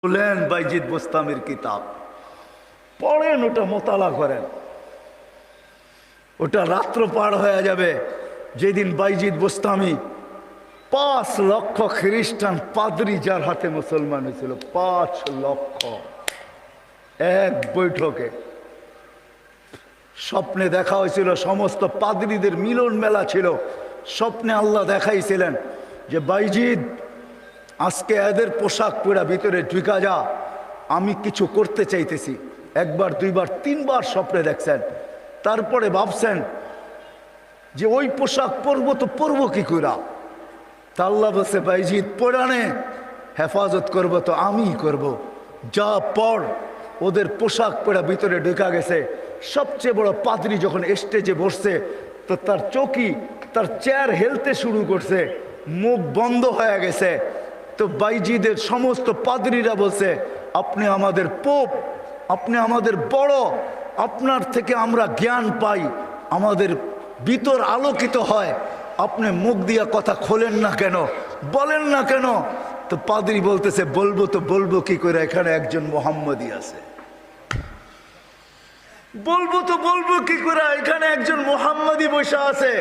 বলেন বাইজিদ বোস্তামির কিতাব পড়েন, ওটা মোতালা করেন, ওটা রাত্র পার হয়ে যাবে যেদিন বাইজিদ বোস্তামি 5 লক্ষ খ্রিস্টান পাদ্রী যার হাতে মুসলমান হয়েছিল, 5 লক্ষ এক বৈঠকে। স্বপ্নে দেখা হয়েছিল, সমস্ত পাদ্রীদের মিলন মেলা ছিল। স্বপ্নে আল্লাহ দেখাইছিলেন যে বাইজিদ আজকে এদের পোশাক পরা ভিতরে ঢুকা যা, আমি কিছু করতে চাইতেছি। একবার, দুইবার, তিনবার স্বপ্নে দেখছেন। তারপরে ভাবছেন যে ওই পোশাক পরবো তো পরবো কি করা। তা আল্লাহ বলছে বাইজিদ পরানে হেফাজত করবো তো আমি করব। যা পড়। ওদের পোশাক পরা ভিতরে ঢুকা গেছে। সবচেয়ে বড় পাদ্রী যখন স্টেজে বসছে তো তার চৌকি, তার চেয়ার হেলতে শুরু করছে, মুখ বন্ধ হয়ে গেছে। তো বাইজিদের সমস্ত পাদ্রীরা বলছে আপনি আমাদের পোপ, আপনি আমাদের বড়, আপনার থেকে আমরা জ্ঞান পাই, আমাদের ভিতর আলোকিত হয়, আপনি মুখ দিয়া কথা খোলেন না কেন, বলেন না কেন? তো পাদ্রী বলতেছে বলবো তো বলবো কি করে, এখানে একজন মোহাম্মদী আছে। বলবো তো বলবো কি করে, এখানে একজন মোহাম্মদী বসে আছে,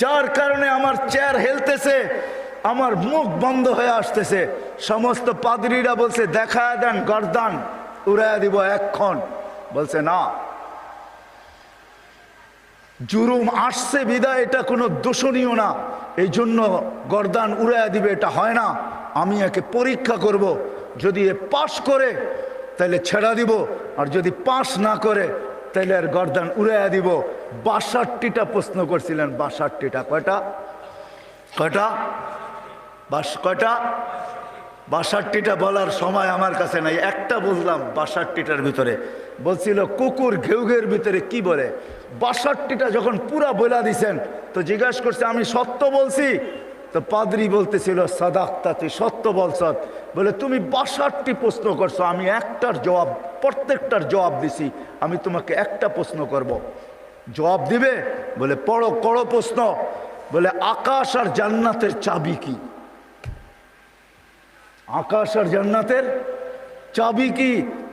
যার কারণে আমার চেয়ার হেলতেছে, আমার মুখ বন্ধ হয়ে আসতেছে। সমস্ত পাদ্রীরা বলছে দেখা দেন, গর্দান উড়াইয়া দিব এক্ষণ। বলছে না, জুরুম আসছে বিদায় এটা কোনো দোষণীয় না, এই জন্য গর্দান উড়াইয়া দিবে এটা হয় না। আমি একে পরীক্ষা করব, যদি এ পাশ করে তাহলে ছেড়া দিব, আর যদি পাশ না করে তাহলে আর গর্দান উড়াইয়া দিব। 62টা প্রশ্ন করছিলেন, 62টা। কয়টা? কয়টা? কয়টা? 62টা বলার সময় আমার কাছে নাই, একটা বুঝলাম 62টার ভিতরে। বলছিল কুকুর ঘেউ ঘেউর ভিতরে কি বলে। 62টা যখন পুরা বলা দিছেন তো জিজ্ঞাসা করছে আমি সত্য বলছি? তো পাদ্রী বলতেছিল সাদাক্তা, তুই সত্য বলছ। বলে তুমি 62টি প্রশ্ন করছো, আমি একটার জবাব, প্রত্যেকটার জবাব দিছি, আমি তোমাকে একটা প্রশ্ন করব, জবাব দিবে? বলে পড়ো, করো প্রশ্ন। বলে আকাশ আর জান্নাতের চাবি কি? আকাশ আর জান্নাতের চাবি কি?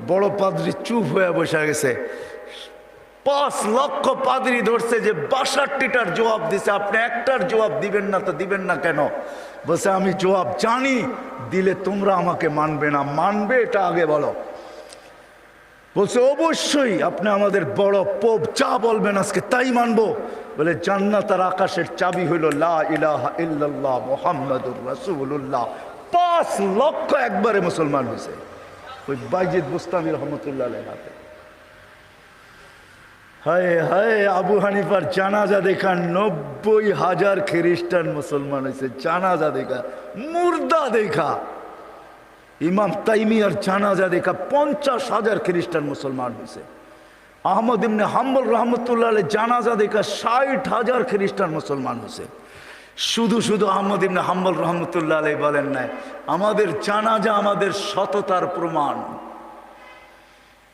বড় পাদ্রী চুপ হয়ে বসে গেছে। 5 লক্ষ পাদ্রী ধরছে যে 62টার জবাব দিছে, আপনি একটার জবাব দিবেন না, তো দিবেন না কেন? বলছে আমি জবাব জানি, দিলে তোমরা আমাকে মানবে না, মানবে এটা আগে বলো। বলছে অবশ্যই আপনি আমাদের বড় পোপ, যা বলবেন আজকে তাই মানবো। বলে জান্নাত আর আকাশের চাবি হইল লা ইলাহা ইল্লাল্লাহ মুহাম্মাদুর রাসূলুল্লাহ। 5 লক্ষ একবারে মুসলমান হয়েছে ওই বাইজিদ বোস্তামি রহমতুল্লাহ আলাইহির হাতে। হায় হায়, আবু হানিফার জানাজা দেখা 90,000 খ্রিস্টান মুসলমান হয়েছে। জানাজা দেখা, মুর্দা দেখা। ইমাম তাইমিয়ার জানাজা দেখা 50,000 খ্রিস্টান মুসলমান হয়েছে। আহমদ ইবনে হাম্বল রহমতুল্লাহ আলাইহি জানাজা দেখা 60,000 খ্রিস্টান মুসলমান হয়েছে। শুধু শুধু আহমদ ইবনে হাম্বল রহমতুল্লাহ আলাইহি বলেন নাই আমাদের জানাজা আমাদের সততার প্রমাণ।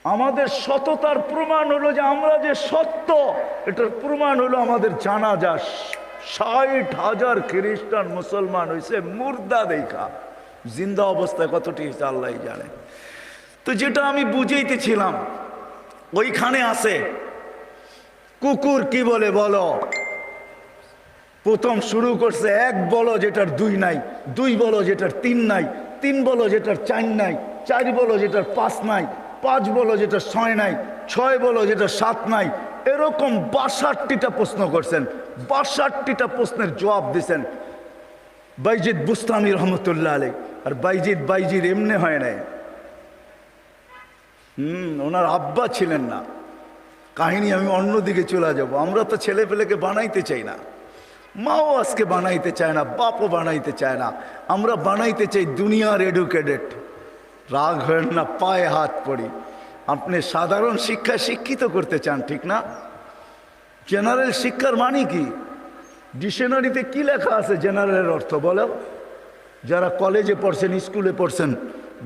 আমাদের সততার প্রমাণ হলো যে আমরা যে সত্য, এটার প্রমাণ হলো আমাদের জানাজা। 60,000 খ্রিস্টান মুসলমান হয়েছে মুর্দা দেখা। জিন্দা অবস্থায় কতটি হয়েছে আল্লাহ জানে। তো যেটা আমি বুঝাইতেছিলাম, ওইখানে আছে কুকুর কি বলে বলো। প্রথম শুরু করছে 1 বলো যেটার 2 নাই, 2 বলো যেটার 3 নাই, 3 বলো যেটার 4 নাই, 4 বলো যেটার 5 নাই, 5 বলো যেটার 6 নাই, 6 বলো যেটার 7 নাই। এরকম 62টা প্রশ্ন করছেন। 62টা প্রশ্নের জবাব দিছেন বাইজিদ বুস্তামি রহমতুল্লাহ আলাইহি। আর বাইজিদ এমনি হয় নাই। ওনার আব্বা ছিলেন না। কাহিনী আমি অন্যদিকে চলে যাব। আমরা তো ছেলে পেলেকে বানাইতে চাই না, মাও আজকে বানাইতে চায় না, বাপও বানাইতে চায় না। আমরা বানাইতে চাই দুনিয়ার এডুকেটেড। রাগ হয় না, পায়ে হাত পড়ি। আপনি সাধারণ শিক্ষায় শিক্ষিত করতে চান, ঠিক না? জেনারেল শিক্ষার মানে কি? ডিকশনারিতে কি লেখা আছে জেনারেলের অর্থ বলো? যারা কলেজে পড়ছেন, স্কুলে পড়ছেন,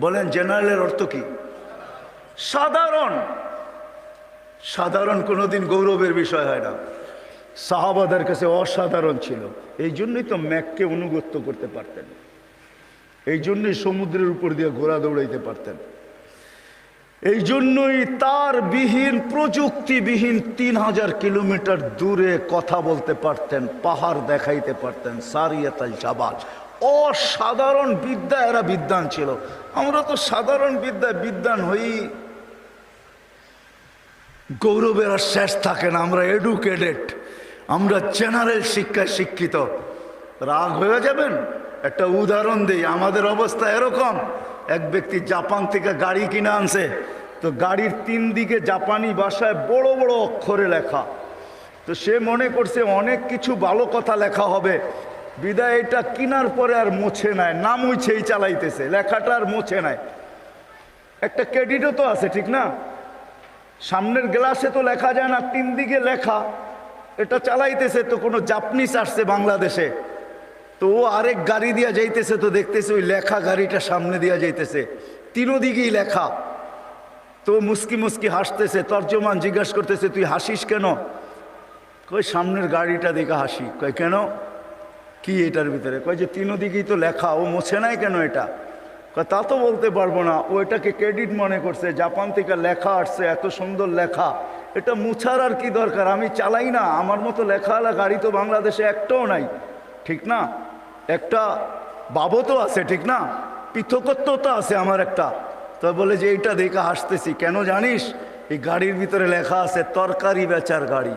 বলেন জেনারেলের অর্থ কি? সাধারণ। সাধারণ কোনোদিন গৌরবের বিষয় হয় না। সাহাবাদের কাছে অসাধারণ ছিল, এই জন্যই তো ম্যাককে অনুগত্য করতে পারতেন। এই জন্যই সমুদ্রের উপর দিয়ে ঘোড়া দৌড়াইতে পারতেন। এই জন্যই তার বিহীন, প্রযুক্তিবিহীন 3000 কিলোমিটার দূরে কথা বলতে পারতেন, পাহাড় দেখাইতে পারতেন। সারিয়াতাল জাবাল, অসাধারণ বিদ্যা, এরা বিদ্বান ছিল। আমরা তো সাধারণ বিদ্যায় বিদ্বান হই, গৌরবের আর শেষ থাকে না। আমরা এডুকেটেড, আমরা জেনারেল শিক্ষায় শিক্ষিত। রাগ হয়ে যাবেন? একটা উদাহরণ দিই। আমাদের অবস্থা এরকম, এক ব্যক্তি জাপান থেকে গাড়ি কিনে আনছে, তো গাড়ির 3 দিকে জাপানি ভাষায় বড় বড় অক্ষরে লেখা। তো সে মনে করছে অনেক কিছু ভালো কথা লেখা হবে, বিদায় এটা কিনার পরে আর মোছে নাই, না মুছেই চালাইতেছে, লেখাটা আর মোছে নাই। একটা ক্রেডিটও তো আছে, ঠিক না? সামনের গ্লাসে তো লেখা যায় না, 3 দিকে লেখা, এটা চালাইতেছে। তো কোনো জাপানিজ আসছে বাংলাদেশে, তো ও আরেক গাড়ি দিয়া যাইতেছে, তো দেখতেছে ওই লেখা গাড়িটা সামনে দিয়া যাইতেছে, 3 দিকেই লেখা। তো মুস্কি মুস্কি হাসতেছে। তর্জমান জিজ্ঞাসা করতেছে, তুই হাসিস কেন? কই সামনের গাড়িটা দেখে হাসি। কই কেন, কি এটার ভিতরে? কয় যে 3 দিকেই তো লেখা, ও মোছে নাই কেন এটা? কয় তা তো বলতে পারবো না, ও এটাকে ক্রেডিট মনে করছে, জাপান থেকে লেখা আসছে, এত সুন্দর লেখা, এটা মুছার আর কি দরকার? আমি চালাই না, আমার মতো লেখাওয়ালা গাড়ি তো বাংলাদেশে একটাও নাই, ঠিক না? একটা বাবতও আছে, ঠিক না? পৃথকত্ব তো আছে আমার একটা। তো বলে যে এইটা দেখে হাসতেছি কেন জানিস? এই গাড়ির ভিতরে লেখা আছে তরকারি বেচার গাড়ি।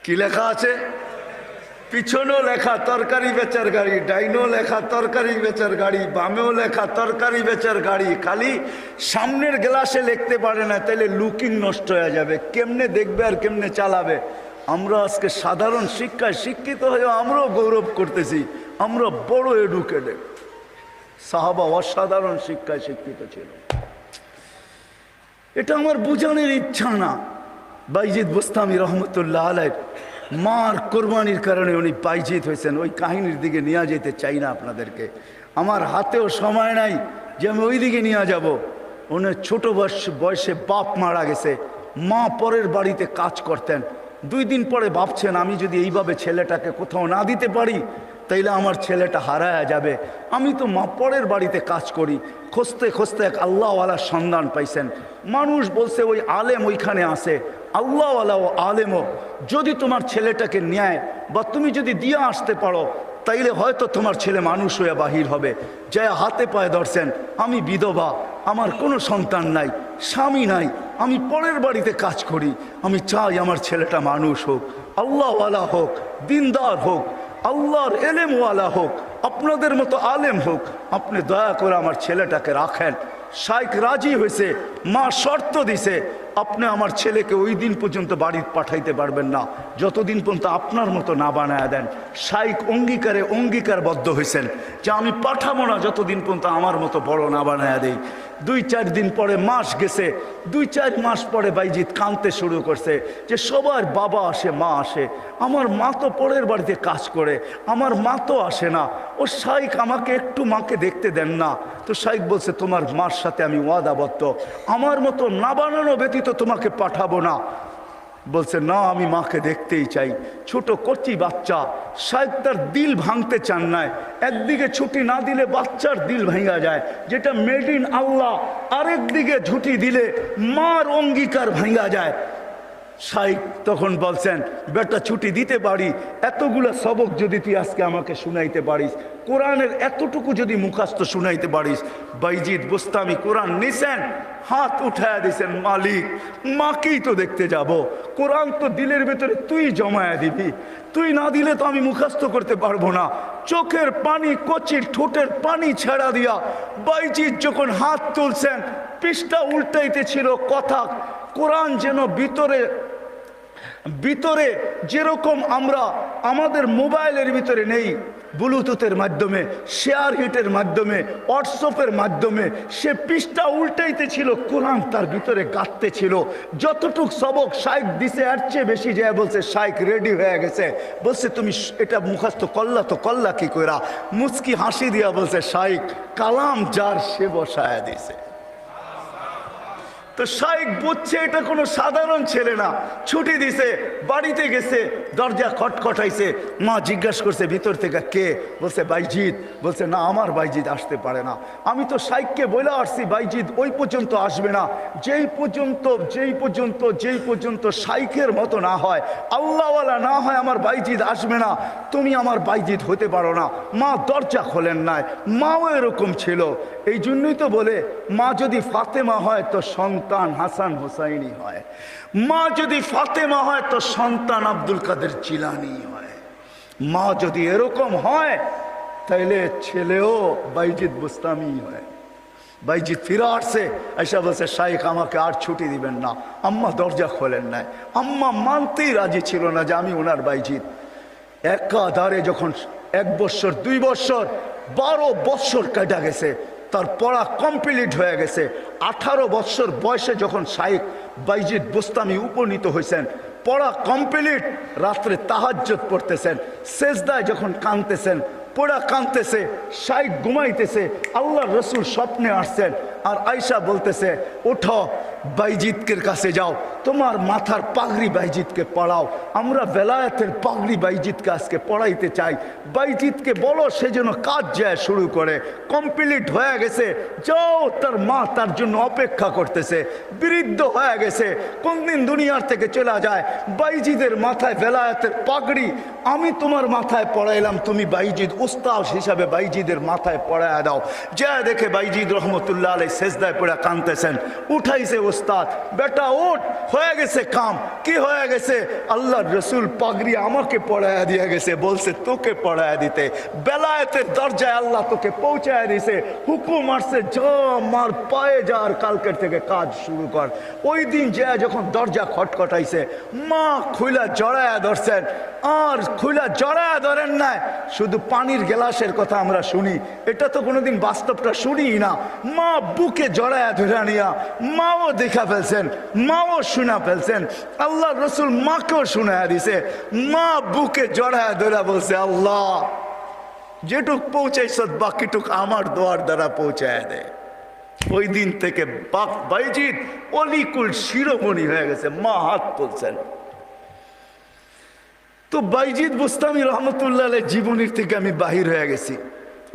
কি লেখা আছে? পিছনেও লেখা তরকারি বেচার গাড়ি, ডাইনেও লেখা তরকারি বেচার গাড়ি, বামেও লেখা তরকারি বেচার গাড়ি। খালি সামনের গ্লাসে লিখতে পারে না, তাইলে লুকিং নষ্ট হয়ে যাবে, কেমনে দেখবে আর কেমনে চালাবে। আমরা আজকে সাধারণ শিক্ষায় শিক্ষিত হয়ে আমরাও গৌরব করতেছি, আমরা বড় এডুকেটেড। সাহাবা অসাধারণ শিক্ষায় শিক্ষিত ছিল। এটা আমার বুঝানোর ইচ্ছা না। বাইজিদ বুস্তামি রহমতুল্লাহ আলাইহ মার কোরবানির কারণে উনি বাইজিদ হয়েছেন, ওই কাহিনীর দিকে নিয়ে যেতে চাই না আপনাদেরকে। আমার হাতেও সময় নাই যে আমি ওই দিকে নিয়ে যাব। উনি ছোট বয়সে বাপ মারা গেছে, মা পরের বাড়িতে কাজ করতেন। 2 দিন পরে ভাবছেন, আমি যদি এইভাবে ছেলেটাকে কোথাও না দিতে পারি তাইলে আমার ছেলেটা হারায়া যাবে। আমি তো মা পরের বাড়িতে কাজ করি। খুঁজতে খুঁজতে এক আল্লাহওয়ালার সন্ধান পাইছেন। মানুষ বলছে ওই আলেম ওইখানে আছে, আল্লাহওয়ালা ও আলেমও যদি তোমার ছেলেটাকে নেয় বা তুমি যদি দিয়ে আসতে পারো, তাইলে হয়তো তোমার ছেলে মানুষ হয়ে বাহির হবে। যে হাতে পায়ে ধরছেন, আমি বিধবা, আমার কোনো সন্তান নাই, স্বামী নাই, আমি পরের বাড়িতে কাজ করি, আমি চাই আমার ছেলেটা মানুষ হোক, আল্লাহওয়ালা হোক, দিনদার হোক, আল্লাহর এলেমওয়ালা হোক, আপনাদের মতো আলেম হোক। আপনি দয়া করে আমার ছেলেটাকে রাখেন। শাইখ রাজি হয়েছে, মা শর্ত দিছে, আপনি আমার ছেলেকে ওই দিন পর্যন্ত বাড়ি পাঠাইতে পারবেন না যতদিন পর্যন্ত আপনার মতো না বানায় দেন। শাইখ অঙ্গীকারবদ্ধ হয়েছেন যে আমি পাঠাবো না যতদিন পর্যন্ত আমার মতো বড় না বানায় দেই। 2-4 দিন পরে মাস গেছে, 2-4 মাস পরে বাইজিদ কাঁদতে শুরু করছে যে সবার বাবা আসে, মা আসে, আমার মা তো পরের বাড়িতে কাজ করে, আমার মা তো আসে না। ও শাইখ আমাকে একটু মাকে দেখতে দেন না। তো শাইখ বলছে, তোমার মার সাথে আমি ওয়াদাবদ্ধ, আমার মতো না বানানো ব্যতীত তোমাকে পাঠাবো না। বলছে না, আমি মাকে দেখতেই চাই। ছোট কচি বাচ্চা, শাইখ তার দিল ভাঙতে চান নাই। একদিকে ছুটি না দিলে বাচ্চার দিল ভাঙা যায়, যেটা মেড ইন আল্লাহ। আরেকদিকে ছুটি দিলে মার অঙ্গীকার ভাঙা যায়। শাইখ তখন বলছেন, বেটা ছুটি দিতে পারি, এতগুলো সবক যদি তুই আজকে আমাকে শুনাইতে পারিস, কোরআনের এতটুকু যদি মুখস্থ শুনাইতে পারিস। বাইজিদ বুস্তামি কোরআন নিছেন, হাত উঠায় দিছেন, মালিক মাকেই তো দেখতে যাব, কোরআন তো দিলের ভেতরে তুই জমায়া দিবি, তুই না দিলে তো আমি মুখস্থ করতে পারবো না। চোখের পানি, কচির ঠোঁটের পানি ছেড়া দিয়া বাইজিদ যখন হাত তুলছেন, পৃষ্ঠা উল্টাইতে ছিল কথা। কোরআন যেন ভিতরে যেরকম আমরা আমাদের মোবাইলের ভিতরে নেই, ব্লুটুথের মাধ্যমে, শেয়ার হিটের মাধ্যমে, হোয়াটসঅ্যাপের মাধ্যমে সে পৃষ্ঠা উল্টাইতে ছিল, কোরআন তার ভিতরে গাঁথতে ছিল। যতটুক সবক শাইখ দিছে এর চেয়ে বেশি যায় বলছে শাইখ রেডি হয়ে গেছে। বলছে তুমি এটা মুখস্থ করলা, তো করলা কি কইরা? মুচকি হাসি দিয়া বলছে, শাইখ কালাম যার সে বসায়া দিছে। তো শাইখ বুঝছে এটা কোনো সাধারণ ছেলে না, ছুটি দিছে, বাড়িতে গেছে, দরজা খটখটাইছে। মা জিজ্ঞাসা করছে ভিতর থেকে কে? বলছে বাইজিৎ। বলছে না, আমার বাইজিৎ আসতে পারে না। আমি তো শাইখকে বলে আসছি বাইজিৎ ওই পর্যন্ত আসবে না, যেই পর্যন্ত শাইখের মতো না হয়, আল্লাহওয়ালা না হয়, আমার বাইজিৎ আসবে না। তুমি আমার বাইজিৎ হতে পারো না। মা দরজা খোলেন নাই। মাও এরকম ছিল। এই জন্যই তো বলে মা যদি ফাতেমা হয় তো সন্তান হাসান হোসাইনি হয়, মা যদি ফাতেমা হয় তো সন্তান আব্দুল কাদের জিলানি হয়। মা যদি এরকম হয় তাইলে ছেলেও বাইজিৎ বুস্তামি হয়। বাইজিৎ ফিরে আসছে, এসে বলছে শাইখ আমাকে আর ছুটি দিবেন না। আম্মা দরজা খোলেন নাই। আম্মা মানতেই রাজি ছিল না যে আমি ওনার বাইজিৎ। একাধারে যখন 1 বছর 2 বছর 12 বছর কাটা গেছে, তার পড়া কমপ্লিট হয়ে গেছে। 18 বছর বয়সে যখন শাইখ বাইজিৎ বুস্তামি উপনীত হয়েছেন, পড়া কমপ্লিট, রাত্রে তাহাজ্জুদ পড়তেছেন, সেজদায় যখন কাঁদতেছেন, পড়া কাঁদতেছে, শাইখ ঘুমাইতেছে, আল্লাহর রসুল স্বপ্নে আসছেন। আর আয়েশা বলতেছে ওঠো বাইজিৎকের কাছে যাও, তোমার মাথার পাগড়ি বাইজিৎকে পড়াও, আমরা বেলায়েতের পাগড়ি বাইজিৎকে আজকে পড়াইতে চাই। বাইজিৎকে বলো সে যেন কাজ যায় শুরু করে। কমপ্লিট হয়ে গেছে, যাও। তার মা তার জন্য অপেক্ষা করতেছে। বৃদ্ধ হয়ে গেছে, কোনদিন দুনিয়ার থেকে চলে যায়। বাইজিদের মাথায় বেলায়েতের পাগড়ি আমি তোমার মাথায় পড়াইলাম, তুমি বাইজিদ উস্তাদ হিসাবে বাইজিদের মাথায় পড়ায় দাও। যা দেখে বাইজিদ রহমতুল্লাহ আলাইহি সেজদায় পড়ে কাঁদতেছেন। উঠাইছে উস্তাদ, বেটা ওঠ, হয়ে গেছে কাম। কি হয়ে গেছে? আল্লাহর রসুল পাগড়ি আমাকে পড়ায় দিয়ে গেছে, বলছে তোকে পড়ায় দিতে। বেলায়েতের দরজায় আল্লাহ তোকে পৌঁছায় দিছে, হুকুম আসছে যা মার পায়ে যা, আর কালকের থেকে কাজ শুরু কর। ওই দিন যা যখন দরজা খটখটাইছে, মা খুইলা জড়ায়া ধরছেন। আর খুইলা জড়ায়া ধরেন নাই, শুধু পানির গ্লাসের কথা আমরা শুনি, এটা তো কোনোদিন বাস্তবটা শুনি না। মা বুকে জড়ায়া ধরে নিয়া মাও দেখা ফেলছেন, মাও শুনা ফেলছেন। আল্লাহ রসুল মাকেও শুনায়া দিছে। মা বুকে জড়ায়া ধরে বলছে আল্লাহ যেটুক পৌঁছাইছ বাকিটুক আমার দোয়ার দ্বারা পৌঁছায় দে। ওই দিন থেকে বাইজিৎ অলিকুল শিরোমণি হয়ে গেছে। মা হাত তুলছেন। তো বাইজিৎ বুস্তামি রহমতুল্লাহ আলাইহির জীবনীর থেকে আমি বাহির হয়ে গেছি।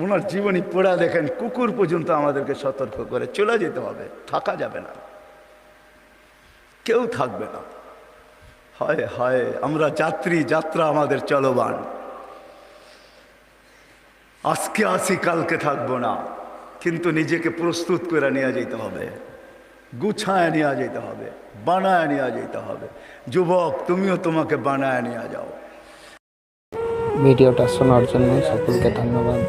ওনার জীবনী পড়া দেখেন, কুকুর পর্যন্ত আমাদেরকে সতর্ক করে চলে যেতে হবে, থাকা যাবে না, কেউ থাকবে না। হায় হায়, আমরা যাত্রী, যাত্রা আমাদের চলবান। আজকে আসি কালকে থাকবো না, কিন্তু নিজেকে প্রস্তুত করে নিয়ে যেতে হবে, গুছায় নিয়ে যেতে হবে, বানায় নিয়ে যেতে হবে। যুবক তুমিও তোমাকে বানায় নিয়ে যাও। ভিডিওটা শোনার জন্য সকলকে ধন্যবাদ।